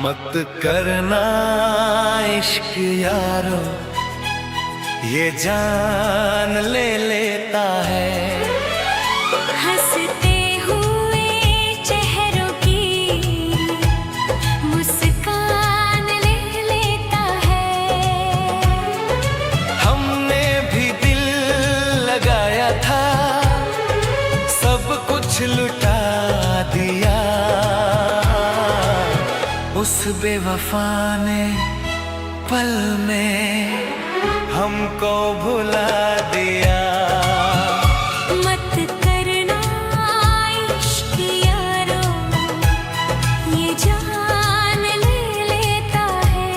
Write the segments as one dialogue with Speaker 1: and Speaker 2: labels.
Speaker 1: मत करना इश्क यारो, ये जान ले लेता है।
Speaker 2: हंसते हुए चेहरों की मुस्कान ले लेता है।
Speaker 1: हमने भी दिल लगाया था, सब कुछ लुटा दिया। उस बेवफा ने पल में हमको भुला दिया।
Speaker 2: मत करना इश्क यारो, ये जान ले लेता है।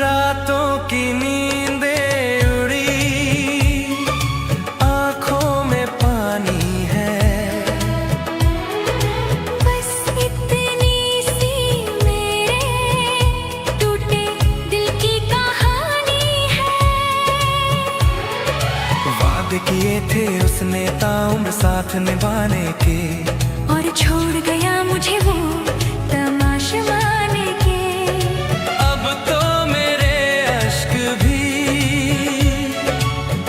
Speaker 1: रातों की नींदें उड़ी, आंखों में पानी है।
Speaker 2: बस इतनी सी मेरे टूटे दिल की कहानी है।
Speaker 1: वादे किए थे उसने ताउम्र साथ निभाने के,
Speaker 2: और छोड़ गया मुझे वो तमाशा माने के।
Speaker 1: अब तो मेरे अश्क भी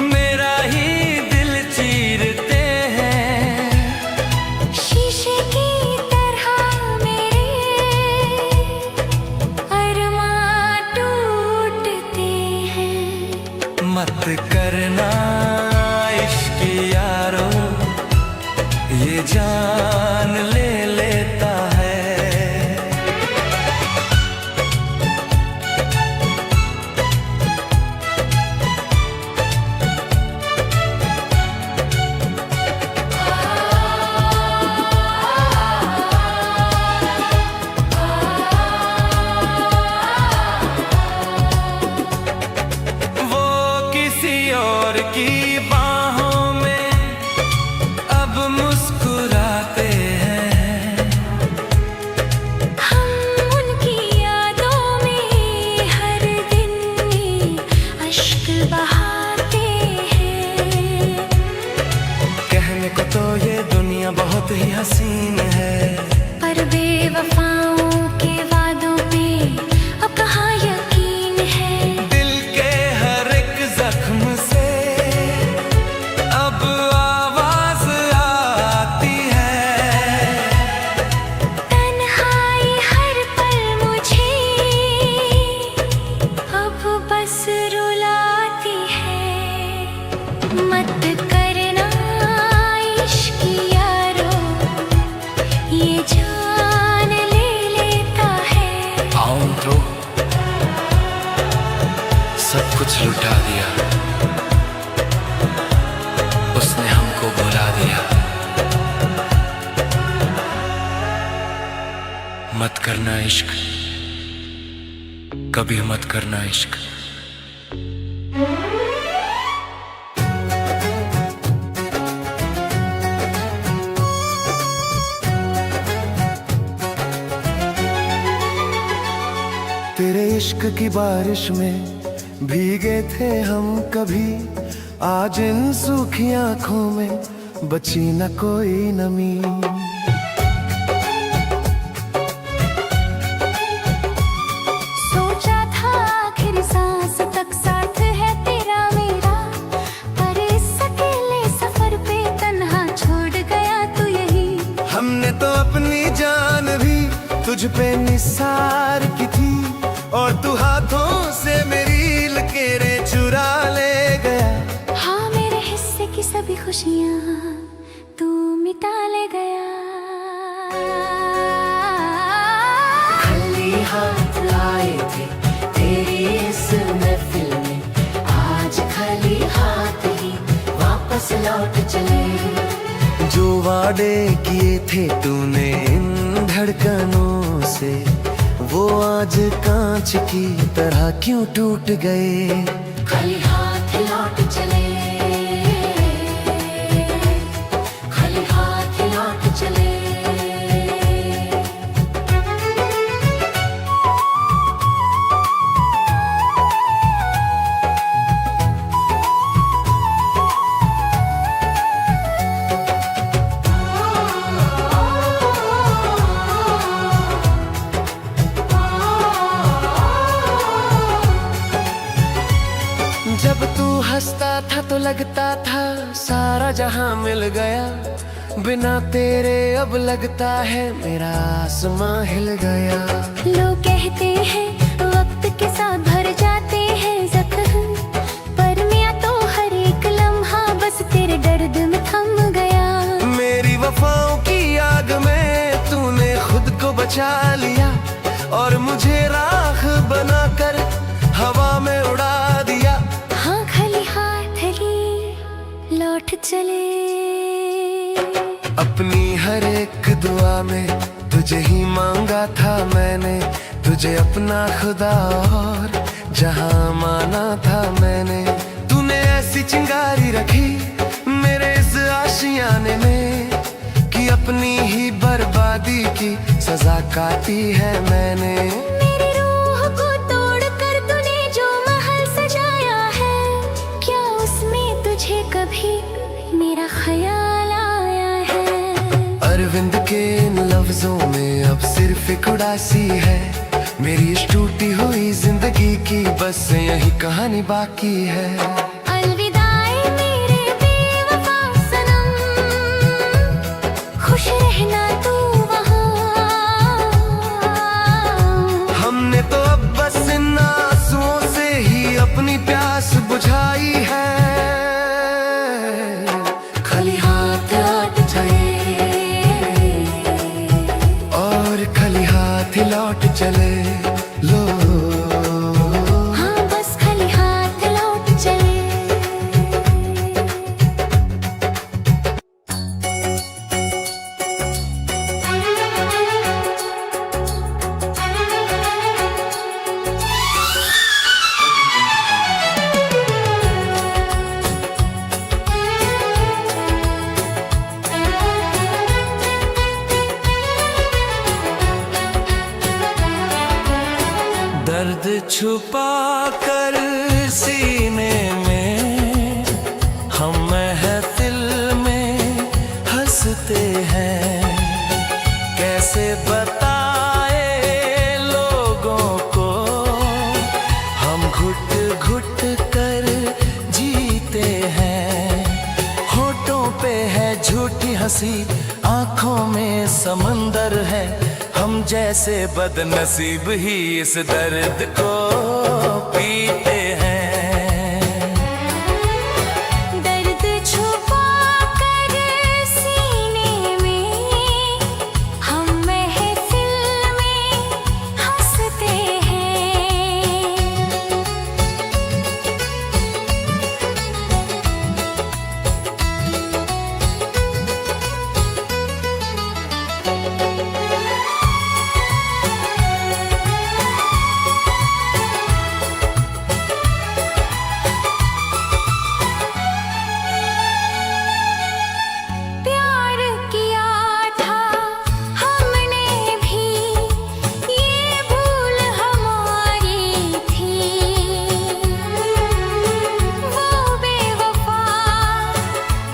Speaker 1: मेरा ही दिल चीरते हैं।
Speaker 2: शीशे की तरह मेरे अरमां टूटते हैं।
Speaker 1: मत करना इश्क यारो, ये जान ले लेता है। वो किसी और की बाहों में अब मुस्कुराते हैं।
Speaker 2: हम उनकी यादों में हर दिन अश्क बहाते हैं।
Speaker 1: कहने को तो ये दुनिया बहुत ही हसीन है,
Speaker 2: पर बेवफाओं के वादों पे अब कहाँ यकीन है।
Speaker 1: दिल के हर एक जख्म से अब आवाज आती है।
Speaker 2: तन्हाई हर पल मुझे अब बस रुलाती है। मत करना इश्क यारो, ये जान ले लेता है।
Speaker 1: आऊं तो सब कुछ लुटा दिया, उसने हमको भुला दिया। मत करना इश्क, कभी मत करना इश्क। तेरे इश्क की बारिश में भीगे थे हम कभी, आज इन सूखी आंखों में बची न कोई नमी।
Speaker 2: सोचा था आखिर सांस तक साथ है तेरा मेरा, पर इस अकेले सफर पे तन्हा छोड़ गया तू यही।
Speaker 1: हमने तो अपनी जान भी तुझ पे निसार की थी, और तू हाथों से मेरी लकीरें चुरा ले गया।
Speaker 2: हाँ, मेरे हिस्से की सभी खुशियाँ तू मिटा ले गया।
Speaker 3: खाली हाथ आए थे तेरी इस महफिल में, आज खाली हाथ ही वापस लौट चले।
Speaker 1: जो वादे किए थे तूने इन धड़कनों से, वो आज कांच की तरह क्यों टूट गए।
Speaker 3: खाली हाथ लौट चले, खाली हाथ
Speaker 1: तो लगता था सारा जहां मिल गया, बिना तेरे अब लगता है मेरा आसमां हिल गया।
Speaker 2: लोग कहते हैं वक्त के साथ भर जाते हैं जख्म, पर मैं तो हर एक लम्हा बस तेरे दर्द में थम गया।
Speaker 1: मेरी वफाओं की आग में तूने खुद को बचा लिया, और मुझे राख बनाकर हवा में उड़ा दिया।
Speaker 2: हाँ खाली हाथ ही लौट चले,
Speaker 1: अपनी हर एक दुआ में तुझे ही मांगा था मैंने, तुझे अपना खुदा और जहां माना था मैंने। तूने ऐसी चिंगारी रखी मेरे इस आशियाने में, कि अपनी ही बर्बादी की सजा काटी है मैंने।
Speaker 2: मेरी रूह को तोड़कर तूने जो महल सजाया है, क्या उसमें तुझे कभी मेरा ख्याल आया है?
Speaker 1: अरविंद के इन लफ्जों में अब सिर्फ एक उदासी है, मेरी इस टूटी हुई जिंदगी की बस यही कहानी बाकी है।
Speaker 2: अलविदाई मेरे बेवफा सनम, खुश रहना तू वहाँ।
Speaker 1: हमने तो अब बस इन आंसुओं से ही अपनी प्यास बुझाई है। खाली हाथ लौट जाए और खाली हाथ लौट चले लो।
Speaker 2: हाँ बस खाली हाथ लौट चले।
Speaker 1: दर्द छुपा कर सीने में हम महफिल में हंसते हैं, कैसे बताए लोगों को हम घुट घुट कर जीते हैं। होठों पे है झूठी हंसी, आंखों में समंदर है, हम जैसे बदनसीब ही इस दर्द को पीते हैं।
Speaker 2: दर्द छुपा कर सीने में हम महफिल में हंसते हैं। प्यार किया था हमने भी, ये भूल हमारी थी। वो बेवफा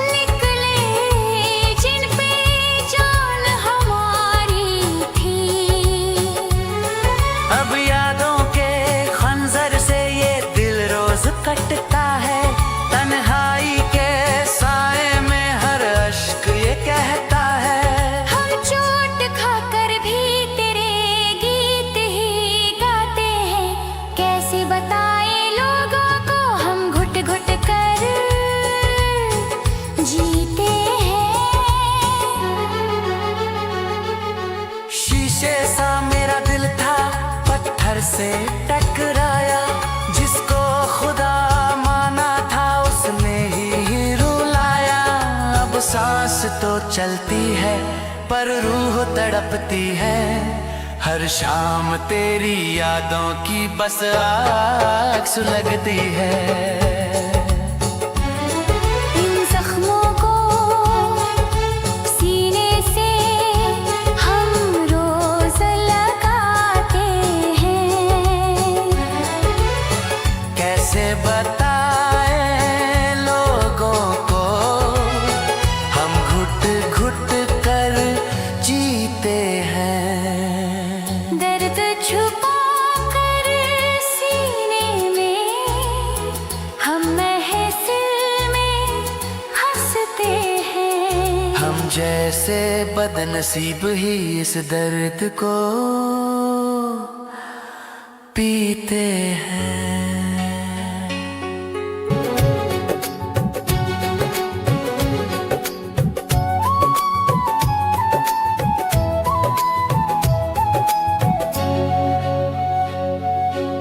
Speaker 2: निकले जिन पे जान हमारी थी।
Speaker 4: अब यादों के खंजर से ये दिल रोज कटता है, तन्हाई के साए में हर अश्क ये कहता है।
Speaker 2: हम चोट खाकर भी तेरे गीत ही गाते हैं, कैसे बताए लोगों को हम घुट घुट कर जीते हैं।
Speaker 4: शीशे सा मेरा दिल था पत्थर से टकराया, जिसको खुदा माना था उसने ही रुलाया। अब सांस तो चलती है पर रूह तड़पती है, हर शाम तेरी यादों की बस आग सुलगती है।
Speaker 2: इन जख्मों को सीने से हम रोज लगाते हैं,
Speaker 4: कैसे बताए लोगों को हम घुट घुट कर जीते हैं।
Speaker 2: दर्द छुपा कर सीने में हम महफिल में
Speaker 4: जैसे बदनसीब ही इस दर्द को पीते हैं।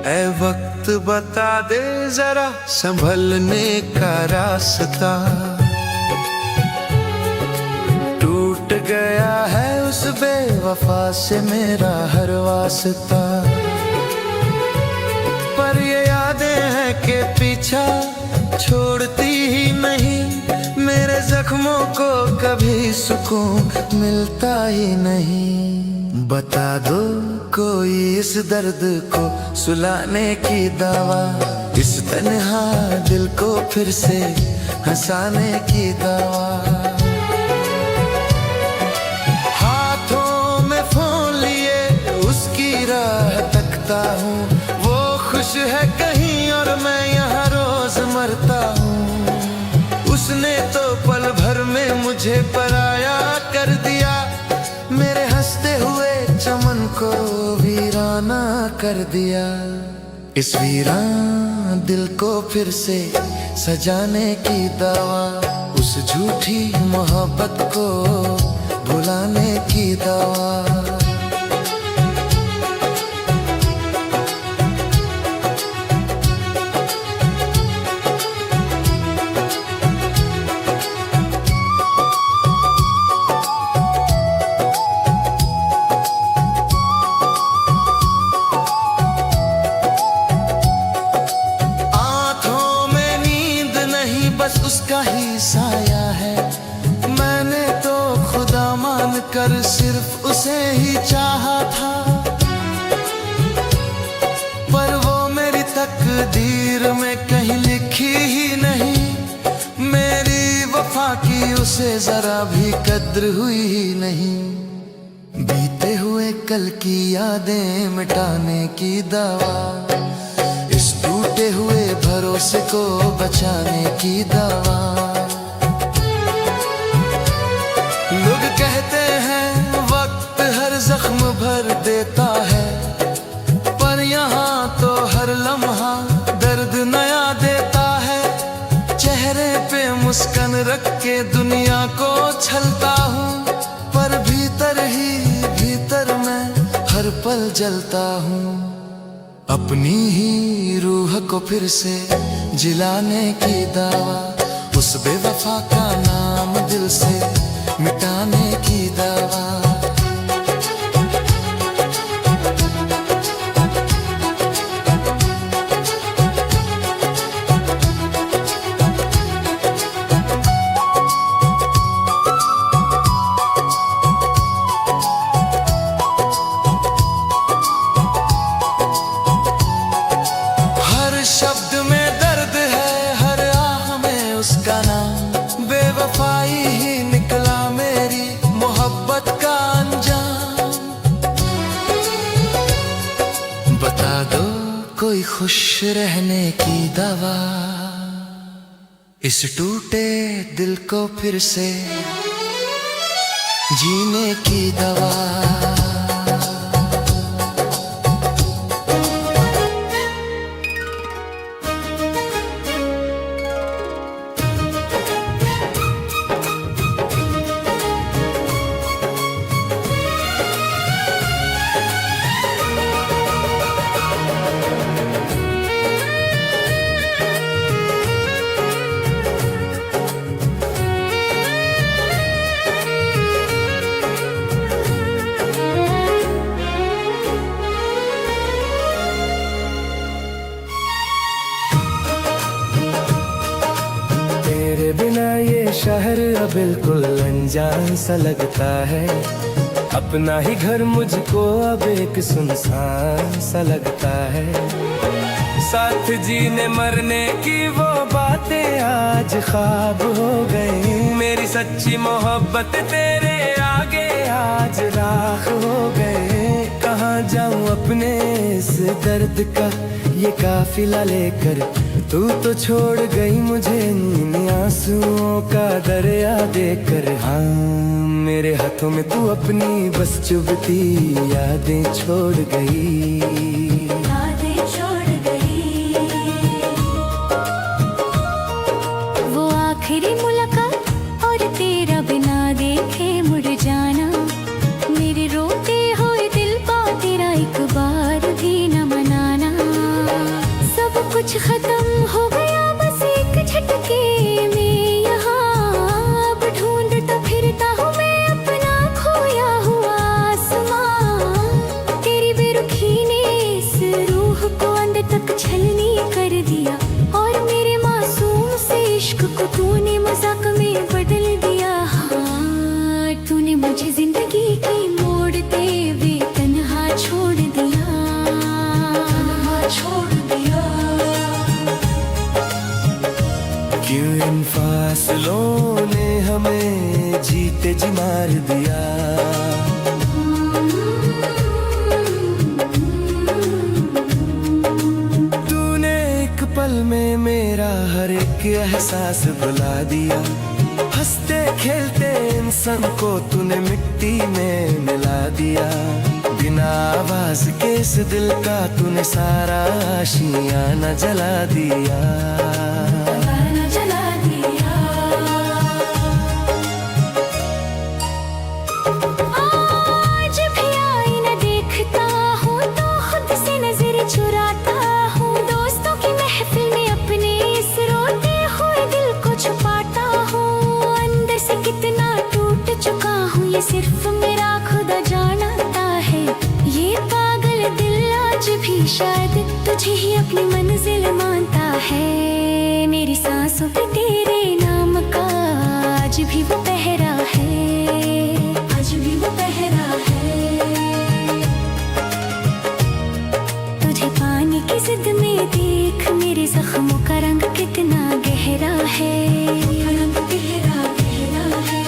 Speaker 1: ऐ वक्त बता दे जरा संभलने का रास्ता, टूट गया है उस बेवफा से मेरा हर वास्ता। पर ये यादें हैं कि पीछा छोड़ती ही नहीं, मेरे जख्मों को कभी सुकून मिलता ही नहीं। बता दो कोई इस दर्द को सुलाने की दवा, इस तन्हा दिल को फिर से हंसाने की दवा। हाथों में फोन लिए उसकी राह तकता हूँ, वो खुश है कहीं और मैं यहाँ रोज मरता हूँ। उसने तो पल भर में मुझे पराया कर दिया, मेरे हंसते हुए चमन को वीराना कर दिया। इस वीरान दिल को फिर से सजाने की दवा, उस झूठी मोहब्बत को भुलाने की दवा। बस उसका ही साया है, मैंने तो खुदा मान कर सिर्फ उसे ही चाहा था। पर वो मेरी तकदीर में कहीं लिखी ही नहीं, मेरी वफा की उसे जरा भी कद्र हुई ही नहीं। बीते हुए कल की यादें मिटाने की दवा, इस टूटे हुए भरोसे को बचाने की दवा। लोग कहते हैं वक्त हर जख्म भर देता है, पर यहाँ तो हर लम्हा दर्द नया देता है। चेहरे पे मुस्कान रख के दुनिया को छलता हूँ, पर भीतर ही भीतर मैं हर पल जलता हूँ। अपनी ही रूह को फिर से जिलाने की दवा, उस बेवफा का नाम दिल से मिटाने की दवा। शब्द में दर्द है, हर आह में उसका नाम, बेवफाई ही निकला मेरी मोहब्बत का अंजाम। बता दो कोई खुश रहने की दवा, इस टूटे दिल को फिर से जीने की दवा।
Speaker 5: बिना ये शहर अब बिल्कुल अनजान सा लगता है, अपना ही घर मुझको अब एक सुनसान सा लगता है। साथ जीने मरने की वो बातें आज ख्वाब हो गई, मेरी सच्ची मोहब्बत तेरे आगे आज राख हो गए। कहाँ जाऊँ अपने इस दर्द का ये काफिला लेकर, तू तो छोड़ गई मुझे इन आंसुओं का दरिया देकर। हाँ मेरे हाथों में तू अपनी बस चुभती यादें छोड़ गई।
Speaker 2: यादें छोड़ गई। वो आखिरी मुलाकात और तेरा बिना देखे मुड़ जाना, मेरे रोते हुए दिल का तेरा एक बार भी न मनाना। सब कुछ खत्म हो गया बस एक झटके में यहाँ, अब ढूंढता फिरता हूँ मैं अपना खोया हुआ आसमां। तेरी बेरुखी ने इस रूह को अंत तक छलनी कर दिया, और मेरे मासूम से इश्क को तूने मजाक में बदल दिया। हाँ तूने मुझे जिंदगी की मोड़ते हुए तन्हा छोड़ दिया, तन्हा छोड़ दिया।
Speaker 5: क्यों इन फासलों ने हमें जीते जी मार दिया। तूने एक पल में मेरा हर एक एहसास भुला दिया। हंसते खेलते इंसान को तूने मिट्टी में मिला दिया। बिना आवाज के इस दिल का तूने सारा आशियाना जला दिया।
Speaker 2: चुराता हूँ दोस्तों की महफिल में अपने इस रोते हुए दिल को छुपाता हूँ। अंदर से कितना टूट चुका हूँ ये सिर्फ मेरा खुदा जानता है। ये पागल दिल आज भी शायद तुझे ही अपनी मंजिल मानता है। मेरी सांसों पे तेरे नाम का आज भी वो पहरा है, आज भी वो पहरा है। पानी की जिद में देख मेरे जख्मों का रंग कितना गहरा है, रंग गहरा गहरा है।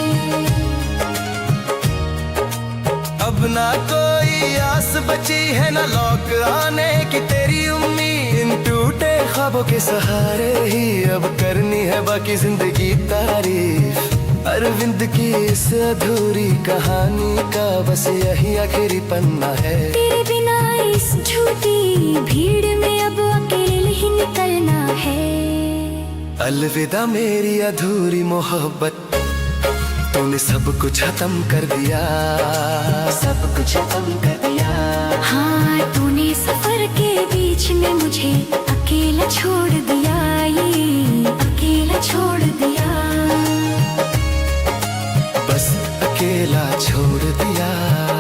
Speaker 5: अब ना कोई आस बची है ना लौट आने की तेरी उम्मीद। इन टूटे ख्वाबों के सहारे ही अब करनी है बाकी जिंदगी तारीफ। अरविंद की इस अधूरी कहानी का बस यही आखिरी पन्ना है।
Speaker 2: तेरे बिना इस झूठी भीड़ में अब अकेले ही निकलना है।
Speaker 5: अलविदा मेरी अधूरी मोहब्बत, तूने सब कुछ खत्म कर दिया, सब कुछ खत्म कर दिया।
Speaker 2: हाँ तूने सफर के बीच में मुझे अकेला छोड़ दिया, ये अकेला छोड़ दिया।
Speaker 5: बस अकेला छोड़ दिया,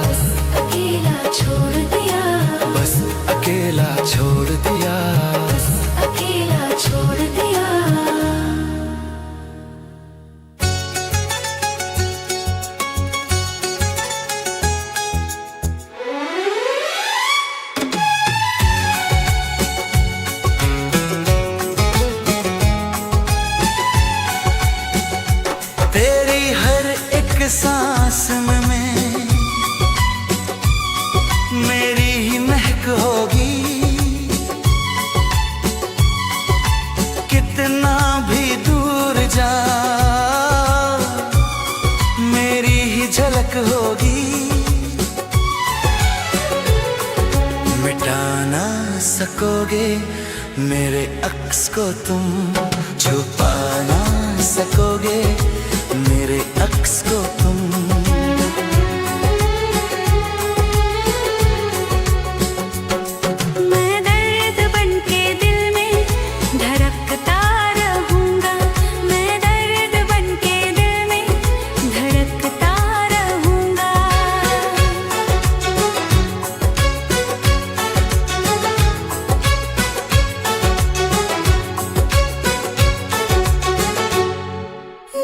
Speaker 2: बस अकेला छोड़ दिया,
Speaker 5: बस अकेला छोड़ दिया,
Speaker 2: बस अकेला छोड़ दिया।
Speaker 4: तेरी हर एक सांस में मेरी ही महक होगी। कितना भी दूर जा मेरी ही झलक होगी। मिटा ना सकोगे मेरे अक्स को तुम, छुपा ना सकोगे मेरे अक्स को तुम।
Speaker 2: मैं दर्द बनके दिल में धड़कता रहूंगा, मैं दर्द बनके दिल में धड़कता रहूंगा।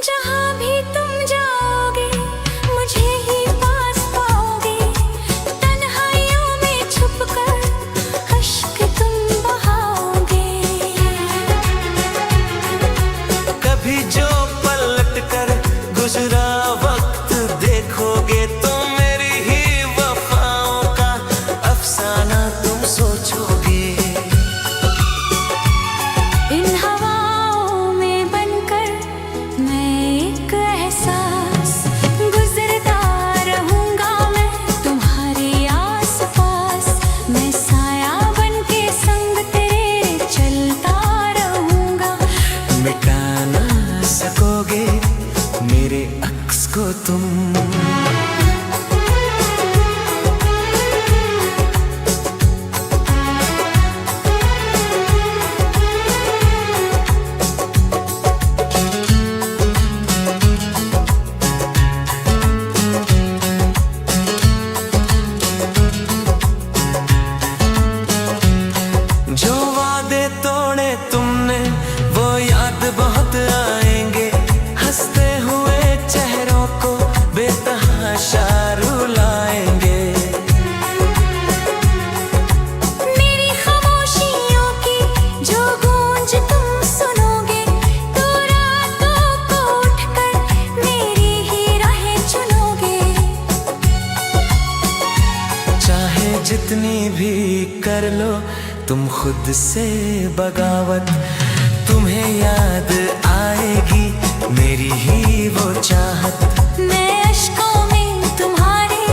Speaker 2: जहाँ भी तुम जाओगे
Speaker 1: तुम। जो वादे तोड़े तुमने वो याद बहुत आएंगे, हंसते हुए चेहरों को बेतहाशा रुलाएंगे।
Speaker 2: मेरी खामोशियों की जो गूंज तुम सुनोगे, तो रातों को उठकर मेरी ही राहें चुनोगे।
Speaker 1: चाहे जितनी भी कर लो तुम खुद से बगावत, तुम्हें याद आएगी मेरी ही वो चाहत।
Speaker 2: मैं अश्कों में तुम्हारे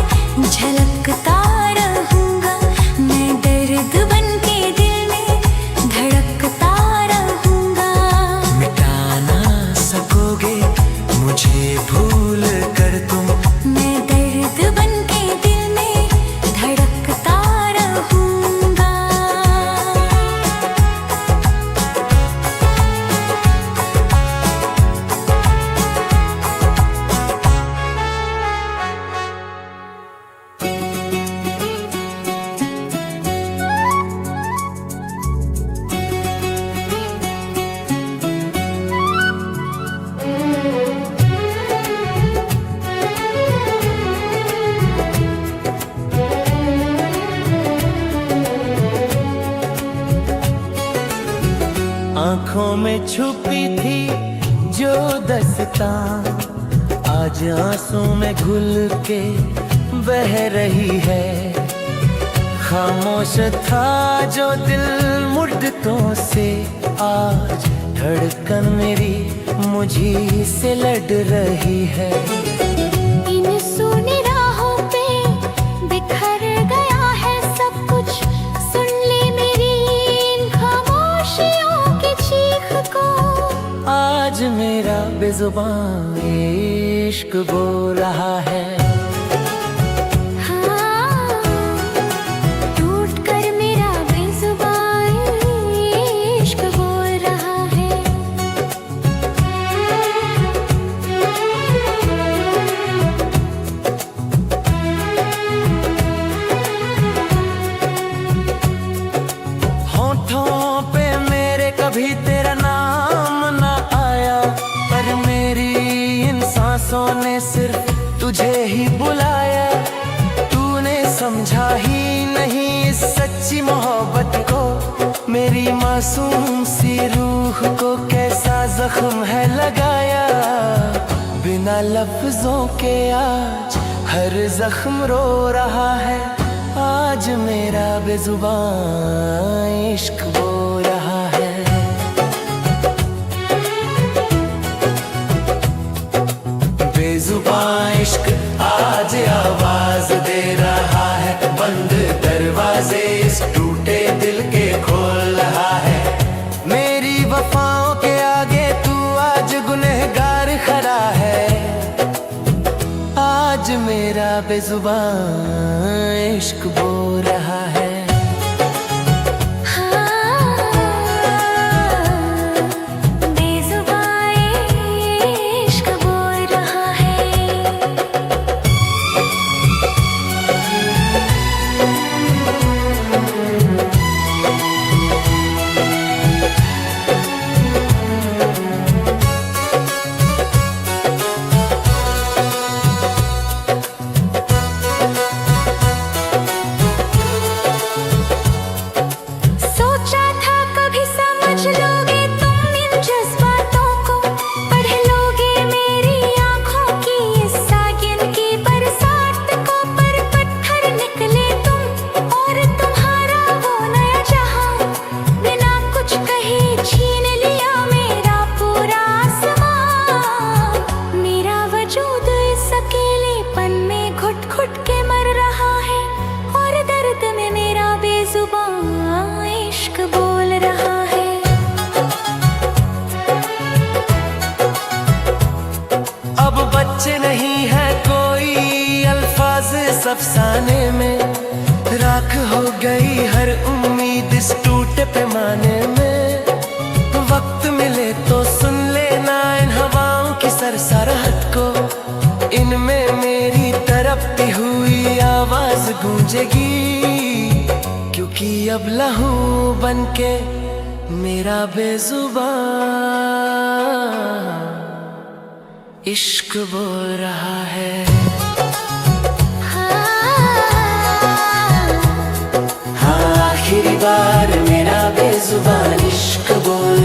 Speaker 2: झलकता रहूंगा, मैं दर्द बन के दिल में धड़कता रहूंगा।
Speaker 1: मिटा ना सकोगे मुझे भूल कर तुम,
Speaker 2: मैं दर्द बन के दिल में धड़कता रहूंगा।
Speaker 5: आंखों में छुपी थी जो दस्तां, आज आंसू में घुल के बह रही है। खामोश था जो दिल मुद्दतों से, आज धड़कन मेरी मुझी से लड़ रही है।
Speaker 2: इन सुनी राहों पे बिखर गया है सब कुछ, सुन ले मेरी इन खामोशियों की चीख को।
Speaker 5: आज मेरा बेजुबान इश्क बोल रहा है।
Speaker 2: हाँ, टूट कर मेरा बेजुबान इश्क बोल रहा है।
Speaker 5: होठों पे मेरे कभी तेरा नाम ना आया, पर मेरी इन सांसों ने सिर्फ तुझे ही बुलाया। तूने समझा ही नहीं इस सच्ची मोहब्बत को, मेरी मासूम सी रूह को कैसा जख्म है लगाया। बिना लफ्जों के आज हर जख्म रो रहा है। आज मेरा बेजुबान इश्क बोल रहा है। बेजुबान इश्क आज आवाज दे रहा है, बंद दरवाजे इस टूटे दिल के खोल रहा है। मेरी वफाओं के आगे तू आज गुनहगार खड़ा है। आज मेरा बेजुबान इश्क बोल रहा है।
Speaker 2: बेजुबान इश्क बोल रहा है।
Speaker 5: अफसाने में, राख हो गई हर उम्मीद इस टूटे पैमाने में। वक्त मिले तो सुन लेना इन हवाओं की सरसराहट को, इनमें मेरी तड़पती हुई आवाज गूंजेगी, क्योंकि अब लहू बनके मेरा बेजुबान इश्क बोल रहा है।
Speaker 3: हाँ, आखिरी बार मेरा बेजुबान इश्क बोल